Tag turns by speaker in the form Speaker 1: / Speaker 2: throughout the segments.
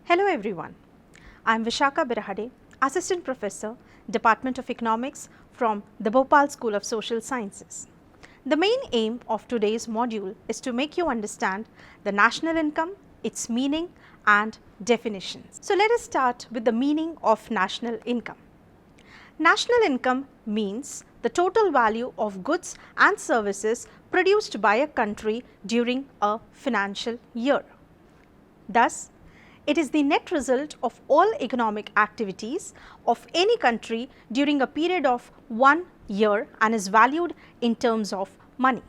Speaker 1: Hello everyone, I am Vishaka Birahade, Assistant Professor, Department of Economics from the Bhopal School of Social Sciences. The main aim of today's module is to make you understand the national income, its meaning and definitions. So let us start with the meaning of national income. National income means the total value of goods and services produced by a country during a financial year. Thus, it is the net result of all economic activities of any country during a period of 1 year and is valued in terms of money.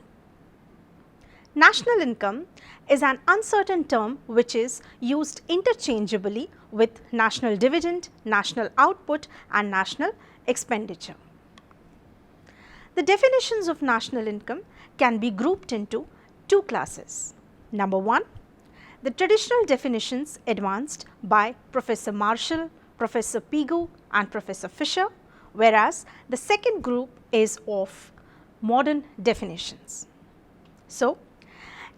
Speaker 1: National income is an uncertain term which is used interchangeably with national dividend, national output and national expenditure. The definitions of national income can be grouped into two classes. Number 1, the traditional definitions advanced by Professor Marshall, Professor Pigou and Professor Fisher, whereas the second group is of modern definitions. So,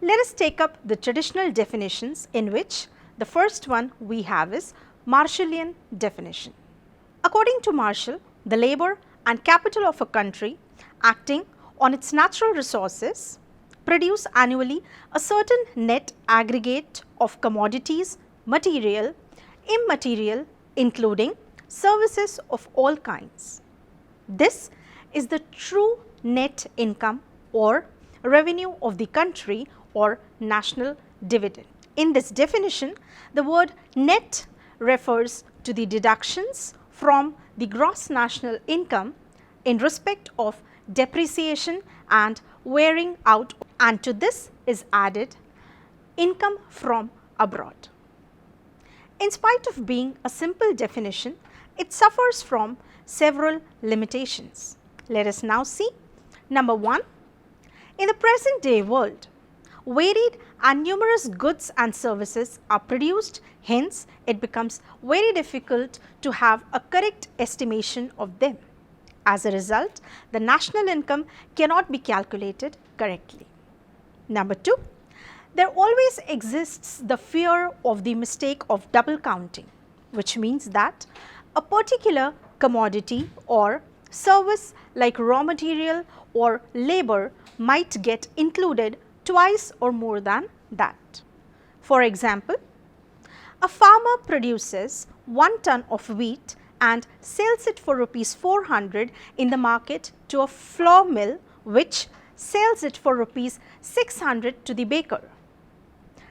Speaker 1: let us take up the traditional definitions, in which the first one we have is Marshallian definition. According to Marshall, the labor and capital of a country acting on its natural resources produce annually a certain net aggregate of commodities, material, immaterial, including services of all kinds. This is the true net income or revenue of the country or national dividend. In this definition, the word net refers to the deductions from the gross national income in respect of depreciation and wearing out, and to this is added income from abroad. In spite of being a simple definition, it suffers from several limitations. Let us now see. Number 1, in the present day world, varied and numerous goods and services are produced, hence it becomes very difficult to have a correct estimation of them. As a result, the national income cannot be calculated correctly. Number 2, there always exists the fear of the mistake of double counting, which means that a particular commodity or service like raw material or labor might get included twice or more than that. For example, a farmer produces 1 ton of wheat and sells it for rupees 400 in the market to a flour mill, which sells it for rupees 600 to the baker.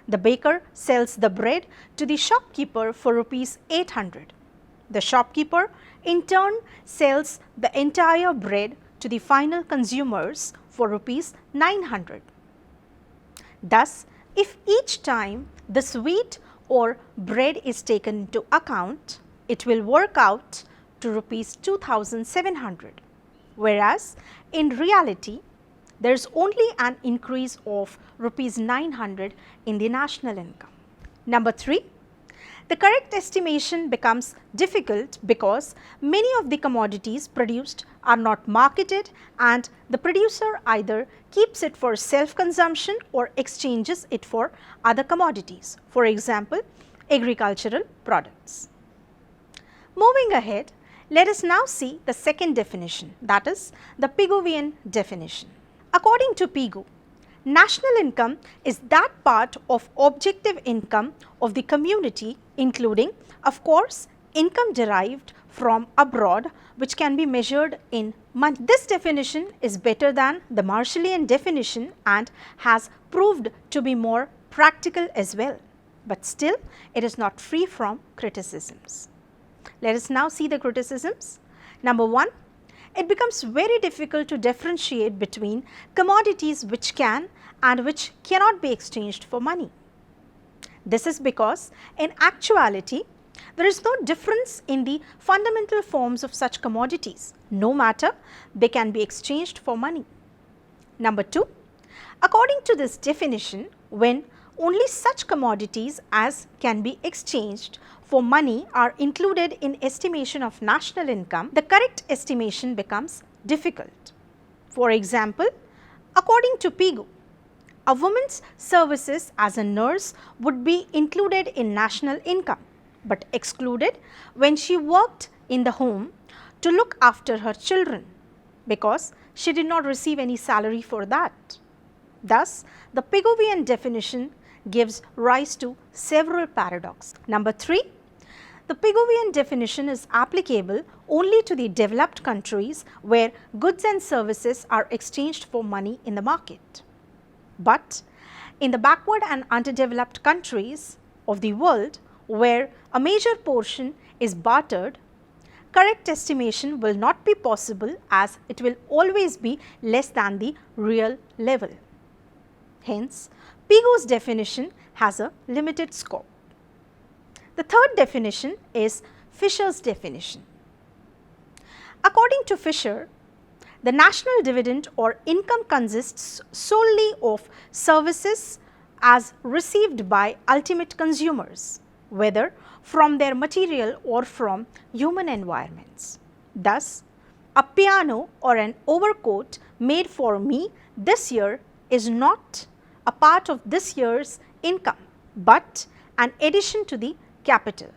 Speaker 1: The baker sells the bread to the shopkeeper for rupees 800. The shopkeeper in turn sells the entire bread to the final consumers for rupees 900. Thus, if each time this wheat or bread is taken into account, it will work out to rupees 2,700, whereas in reality there is only an increase of rupees 900 in the national income. Number 3, the correct estimation becomes difficult because many of the commodities produced are not marketed and the producer either keeps it for self-consumption or exchanges it for other commodities, for example, agricultural products. Moving ahead, let us now see the second definition, that is the Pigouvian definition. According to Pigou, national income is that part of objective income of the community, including, of course, income derived from abroad, which can be measured in money. This definition is better than the Marshallian definition and has proved to be more practical as well, but still it is not free from criticisms. Let us now see the criticisms. Number 1, it becomes very difficult to differentiate between commodities which can and which cannot be exchanged for money. This is because in actuality, there is no difference in the fundamental forms of such commodities, no matter they can be exchanged for money. Number 2, according to this definition, when only such commodities as can be exchanged for money are included in estimation of national income, the correct estimation becomes difficult. For example, according to Pigou, A woman's services as a nurse would be included in national income, but excluded when she worked in the home to look after her children, because she did not receive any salary for that. Thus, the Pigovian definition gives rise to several paradoxes. Number 3, the Pigovian definition is applicable only to the developed countries where goods and services are exchanged for money in the market. But in the backward and underdeveloped countries of the world where a major portion is bartered, correct estimation will not be possible, as it will always be less than the real level. Hence, Pigo's definition has a limited scope. The third definition is Fisher's definition. According to Fisher, the national dividend or income consists solely of services as received by ultimate consumers, whether from their material or from human environments. Thus, a piano or an overcoat made for me this year is not a part of this year's income, but an addition to the capital.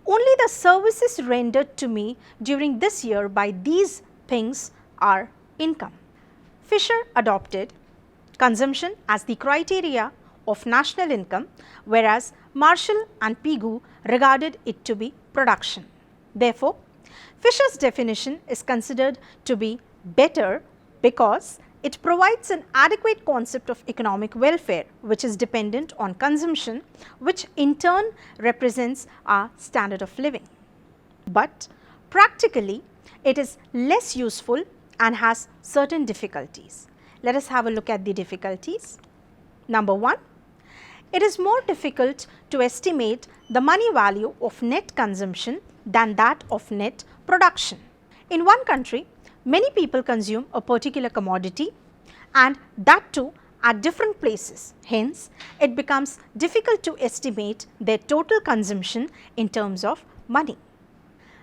Speaker 1: Only the services rendered to me during this year by these things are income. Fisher adopted consumption as the criteria of national income, whereas Marshall and Pigou regarded it to be production. Therefore, Fisher's definition is considered to be better because it provides an adequate concept of economic welfare, which is dependent on consumption, which in turn represents our standard of living. But practically, it is less useful and has certain difficulties. Let us have a look at the difficulties. Number 1, it is more difficult to estimate the money value of net consumption than that of net production. In one country, many people consume a particular commodity, and that too at different places. Hence, it becomes difficult to estimate their total consumption in terms of money.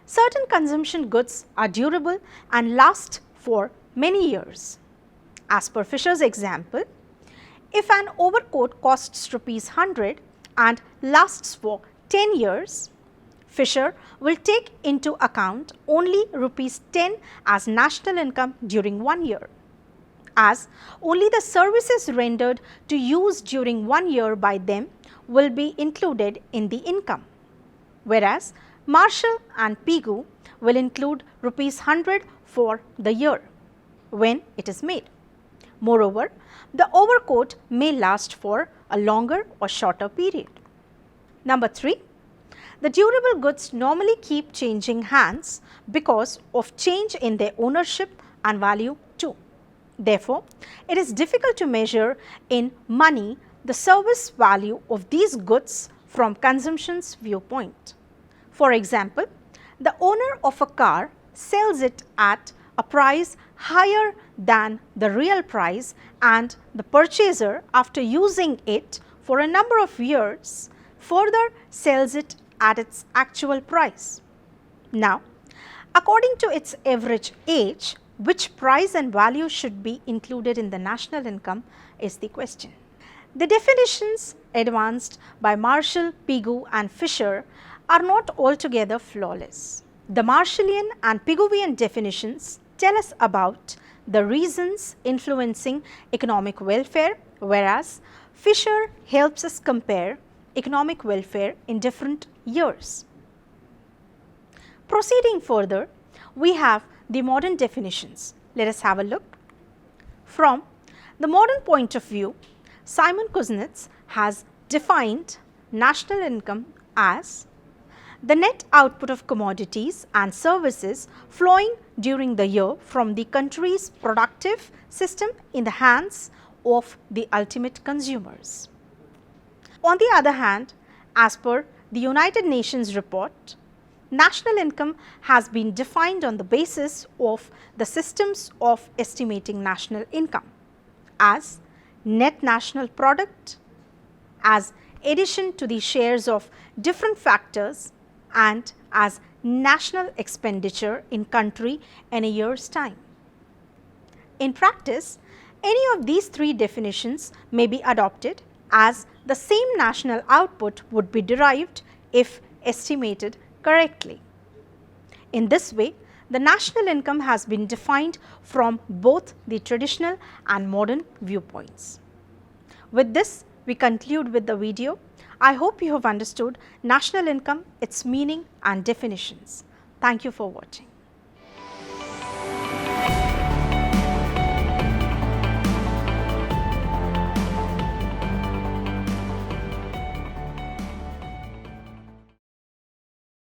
Speaker 1: Certain consumption goods are durable and last for many years. As per Fisher's example, if an overcoat costs ₹100 and lasts for 10 years, Fisher will take into account only ₹10 as national income during 1 year, as only the services rendered to use during 1 year by them will be included in the income, whereas Marshall and Pigou will include ₹100 for the year when it is made. Moreover, the overcoat may last for a longer or shorter period. Number 3, the durable goods normally keep changing hands because of change in their ownership and value too. Therefore, it is difficult to measure in money the service value of these goods from consumption's viewpoint. For example, the owner of a car sells it at a price higher than the real price, and the purchaser, after using it for a number of years, further sells it at its actual price. Now, according to its average age, which price and value should be included in the national income is the question. The definitions advanced by Marshall, Pigou and Fisher are not altogether flawless. The Marshallian and Pigovian definitions tell us about the reasons influencing economic welfare, whereas Fisher helps us compare economic welfare in different years. Proceeding further, we have the modern definitions. Let us have a look. From the modern point of view, Simon Kuznets has defined national income as the net output of commodities and services flowing during the year from the country's productive system in the hands of the ultimate consumers. On the other hand, as per the United Nations report, national income has been defined on the basis of the systems of estimating national income as net national product, as addition to the shares of different factors, and as national expenditure in country in a year's time. In practice, any of these three definitions may be adopted, as the same national output would be derived if estimated correctly. In this way, the national income has been defined from both the traditional and modern viewpoints. With this, we conclude with the video. I hope you have understood national income, its meaning and definitions. Thank you for watching.